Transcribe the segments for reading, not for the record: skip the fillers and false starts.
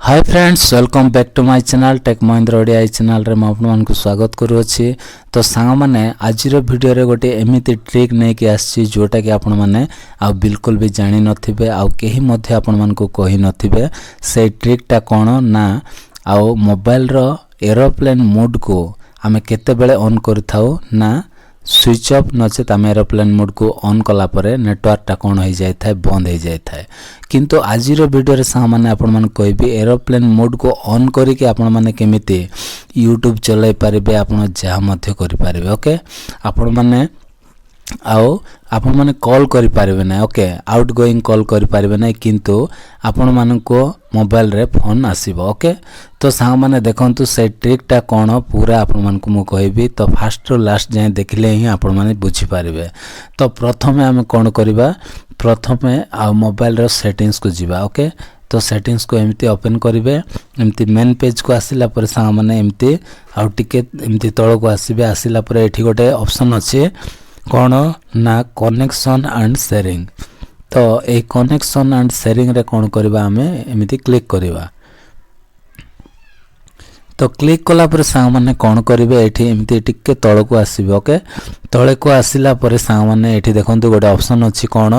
Hi friends welcome back to my channel tech Mahindra Odia channel रे आपण को स्वागत करूँगी। तो सांग मैंने आज वीडियो रे गोटे एमती ट्रिक नहीं कि आसी जोटा कि आपण मैंने आ बिल्कुल भी जानी नथिबे आ केही मध्य आपण मन को कहि नथिबे। से ट्रिकटा कौन ना आउ मोबाइल रो एरोप्लेन मोड को आमे केते बेले ऑन करथाउ ना स्विच ऑफ नचेत आम एरोप्लेन मोड को ऑन कला परे नेटवर्कटा कौन हो जाए था बंद हो जाए था। किंतु आज वीडियो सामान्य आपण मन कहबी एरोप्लेन मोड को ऑन करके आपण माने केमिति यूट्यूब चलाई पारिबे आपण जहा मध्य करि पारिबे। ओके आपण माने आओ आपण माने कॉल करि पारिबे ना। ओके आउट गोइंग कॉल करि पारिबे ना किंतु आपण मान को मोबाइल रे फोन आसीबो। ओके तो सांग माने देखंतु से ट्रिकटा कोन पूरा आपण मान को मु कहबी। तो फास्ट रो लास्ट जाय देखले ही आपण माने बुझी पारिबे। तो प्रथमे हम कोन करबा प्रथमे आ मोबाइल रो सेटिंग्स को जीवा। ओके तो सेटिंग्स को एमती ओपन करिवे एमती मेन पेज को आसिला पर सांग माने एमती आ टिके एमती तळ को आसीबे। आसिला पर एठी गोटे ऑप्शन अछि कौन ना कनेक्शन एंड शेयरिंग। तो ए कनेक्शन एंड शेयरिंग रे कौन करबा हमें एमिति क्लिक करबा। तो क्लिक कला पर सांग माने कौन करिवे एठी एमिति टिके तळ को आसीबे। ओके तळे को आसिला पर सांग माने एठी देखंतु गोटे ऑप्शन अछि कौन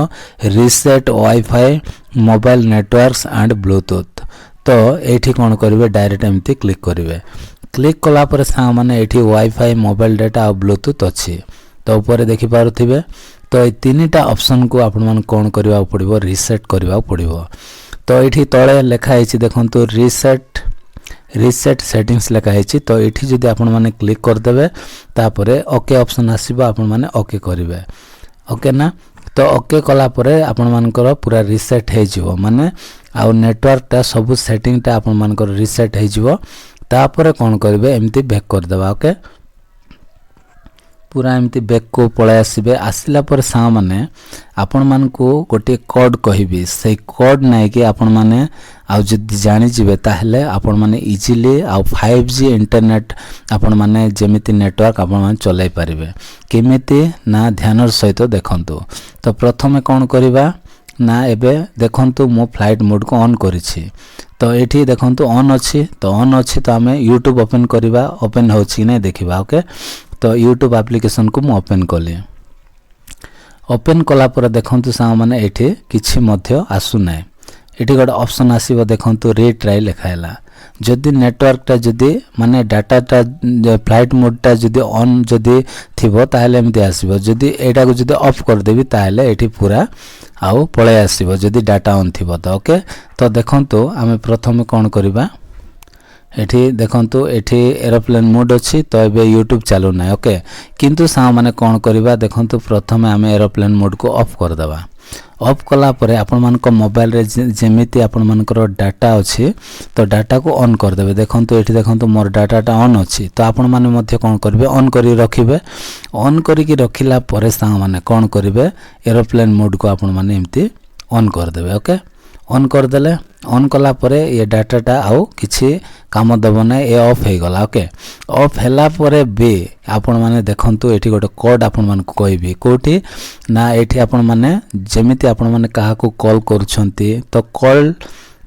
reset wifi mobile networks and Bluetooth. तो एठी कौन करिवे डायरेक्ट एमिति क्लिक करिवे। क्लिक कला पर सांग माने एठी वाईफाई मोबाइल डाटा और ब्लूटूथ अछि। तो ऊपर देखि पारुथिबे। तो ए तीनटा ऑप्शन को आपण मन कोन करबा पड़िबो रीसेट करबा पड़िबो। तो एठी तळे लेखा हैछि देखंतु रीसेट सेटिंग्स लेखा हैछि। तो एठी जदि आपण माने क्लिक कर देबे तापरे ओके ऑप्शन आसीबो आपण माने ओके करिवे। ओके ना तो ओके कला परे आपण मानकर पूरा रीसेट हे जिवो माने आ नेटवर्कटा सब सेटिंगटा आपण मानकर रीसेट हे जिवो। तापरे कोन करबे एमती बैक कर देबा। ओके पूरा एमती बैक को पळे आसीबे। आसिला पर सा माने आपण मान को गोटे कोड कहिबी से कोड नै कि आपण माने आ जदि जानि जिवे ताहले आपण माने इजीली आ 5G इंटरनेट आपण माने जेमिति नेटवर्क आपण माने चलाई परिबे केमिति ना ध्यानर सहित देखंतु। तो प्रथमे कोन करिबा ना एबे देखंतु मो फ्लाइट मोड को ऑन करिछि। तो एठी देखंतु ऑन अछि। तो ऑन अछि तो हमें यूट्यूब ओपन करिबा ओपन होछि नै देखिबा। ओके तो यूट्यूब एप्लिकेशन को मु ओपन कली। ओपन कला पर देखंतु सा माने एठी किछि मध्य आसु नै। एठी गोटे ऑप्शन आसीबो देखंतु रीट्राई लेखायला। जदि नेटवर्कटा जदि माने डाटाटा फ्लाइट मोडटा जदि ऑन जदि थिबो ताहले एमति आसीबो। जदि एटा को जदि ऑफ कर देबी ताहले एठी पूरा आउ पळे आसीबो जदि डाटा ऑन थिबो। तो ओके तो देखंतु आमे प्रथमे कोन करबा एठी देखंतु एठी एरोप्लेन मोड अछि। तो एबे यूट्यूब चालू नै। ओके किंतु सा माने कोन करबा देखंतु प्रथमे आमे एरोप्लेन मोड को ऑफ कर देबा। ऑफ कला परे आपण मान को मोबाइल रे जेमिति आपण मान को डाटा अछि तो डाटा को ऑन कर देबे। देखंतु एठी देखंतु मोर डाटाटा ऑन अछि। तो आपण माने मध्य कोन करबे ऑन करी रखिबे। ऑन करी कि रखिला परे सा माने कोन करबे एरोप्लेन मोड को आपण माने एम्ति ऑन कर देबे। ओके ऑन कर देले ऑन कला परे ये डाटाटा आउ किछि काम दबो नै ए ऑफ हे गला। ओके ऑफ हैला परे बे आपण माने देखंतु एठी गोटे कोड आपण मान को कहबी कोठी ना एठी आपण माने जेमिति आपण माने काहा को कॉल करछंती तो कॉल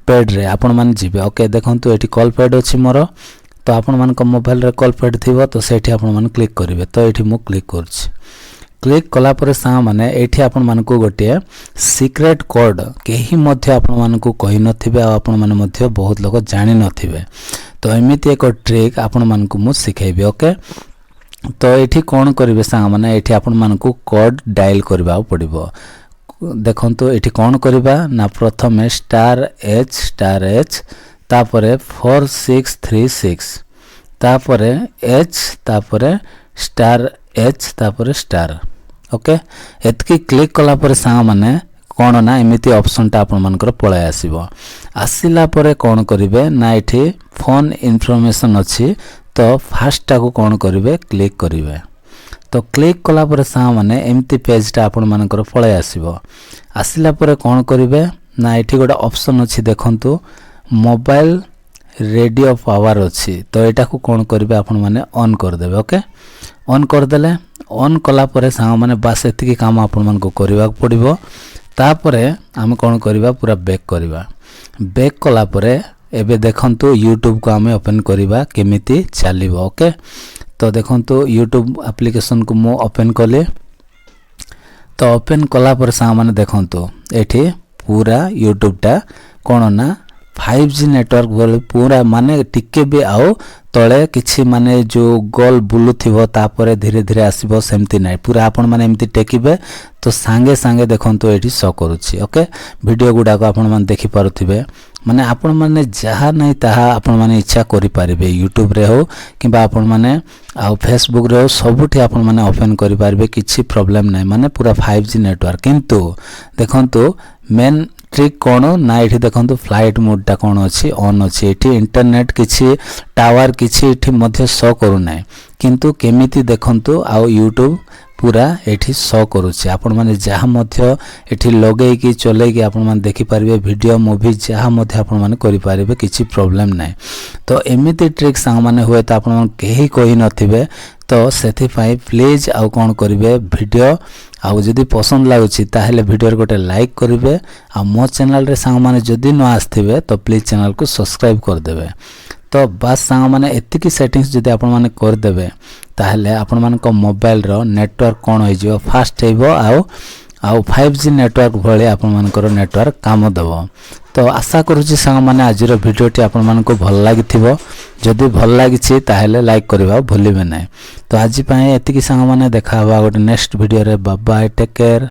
पैड रे आपण माने जिबे। ओके देखंतु एठी कॉल पैड अछि मोर। तो आपण मान को मोबाइल रे कॉल पैड थिबो तो सेठी आपण माने क्लिक करिवे। तो एठी मु क्लिक करछि। क्लिक कला पर सा माने एठी आपण मान को गोटे सीक्रेट कोड केही मध्य आपण मान को कहि नथिबे आ आपण मान मध्य बहुत लोग जानि नथिबे। तो एमिति एक ट्रिक आपण मान को मु सिखाइबे। ओके तो एठी कोन करिवे सा माने एठी आपण मान को कोड डायल करबा पड़िबो। देखंतु एठी कोन करबा ना प्रथमे *H तापरे 4636 तापरे H तापरे *H तापरे स्टार। ओके एतकी क्लिक कला पर सा माने कोन ना एमिति ऑप्शन टा आपण मानकर पळे आसीबो। आसिला परे कोन करिवे ना एठी फोन इन्फॉर्मेशन अछि। तो फास्ट टा को कोन करिवे क्लिक करिवे। तो क्लिक कला पर सा माने एमिति पेज टा आपण मानकर पळे आसीबो। आसिला परे कोन करिवे ना एठी गोटे ऑप्शन अछि देखंतु मोबाइल रेडियो पावर अछि। तो एटा को कोन करिवे आपण माने ऑन कर देबे। ओके ऑन कर देले ऑन कला परे सा माने बास एतिकी काम आपण मान को करबा पड़िबो। तापरे हम कोन करबा पूरा बैक करबा। बैक कला परे एबे देखंतु यूट्यूब को आमे ओपन करिबा केमिति चलिबो ओके तो देखंतु यूट्यूब एप्लिकेशन को मो ओपन कले तो ओपन कला पर सा माने देखंतु एठी पूरा यूट्यूब टा कोन ना 5G नेटवर्क बोले पूरा माने टिके भी आओ तळे किछि माने जो गोल बुलु थिबो तापरे धीरे धीरे आसीबो सेमति नै पूरा आपण माने एमति टेकिबे तो सांगे सांगे देखंतु एठी शो करूछि ओके वीडियो गुडा को आपण माने देखि पारुथिबे माने आपण माने जहा नै ताहा आपण माने इच्छा करि पारिबे यूट्यूब रे हो किबा आपण माने आ फेसबुक रे हो सबुठी आपण माने ओपन करि पारिबे किछि प्रॉब्लम नै माने पूरा 5G नेटवर्क किंतु देखंतु मेन ट्रिक कोन ना एठी देखंतु फ्लाइट मोड टा कोन अछि ऑन अछि एठी इंटरनेट किछि टावर किछि एठी मध्ये शो करू नै किंतु केमिति देखंतु आ यूट्यूब पूरा एठी शो करूछि आपण माने जहा मध्ये एठी लगेई कि चले कि आपण माने देखि पारिबे वीडियो मूवी जहा मध्ये आपण माने करि पारिबे किछि प्रॉब्लम नै तो एमिति ट्रिक संग माने होय त आपण माने केही कहि नथिबे तो सेथि पई प्लीज आ कोन करिवे वीडियो आ जदि पसंद लागुछि ताहेले वीडियो रे गोटे लाइक करिवे आ मो चैनल रे संग माने जदि न आस्थिबे तो प्लीज चैनल को सब्सक्राइब कर देबे तो बस संग माने एतिकी सेटिंग्स जदि आपण माने कर देबे ताहेले आपण माने को मोबाइल रो नेटवर्क कोन होई जिवो फास्ट हेबो आ 5G नेटवर्क भले आपण मानकर नेटवर्क काम देबो तो आशा करूची संग माने आजिर वीडियोटी आपण मानको भल लागिथिबो जदि भल लागिछि ताहेले लाइक करबा भूलिबे नै तो आजि पय एतिकी संग माने देखाबा गोटे नेक्स्ट वीडियो रे बाय बाय टेक केयर।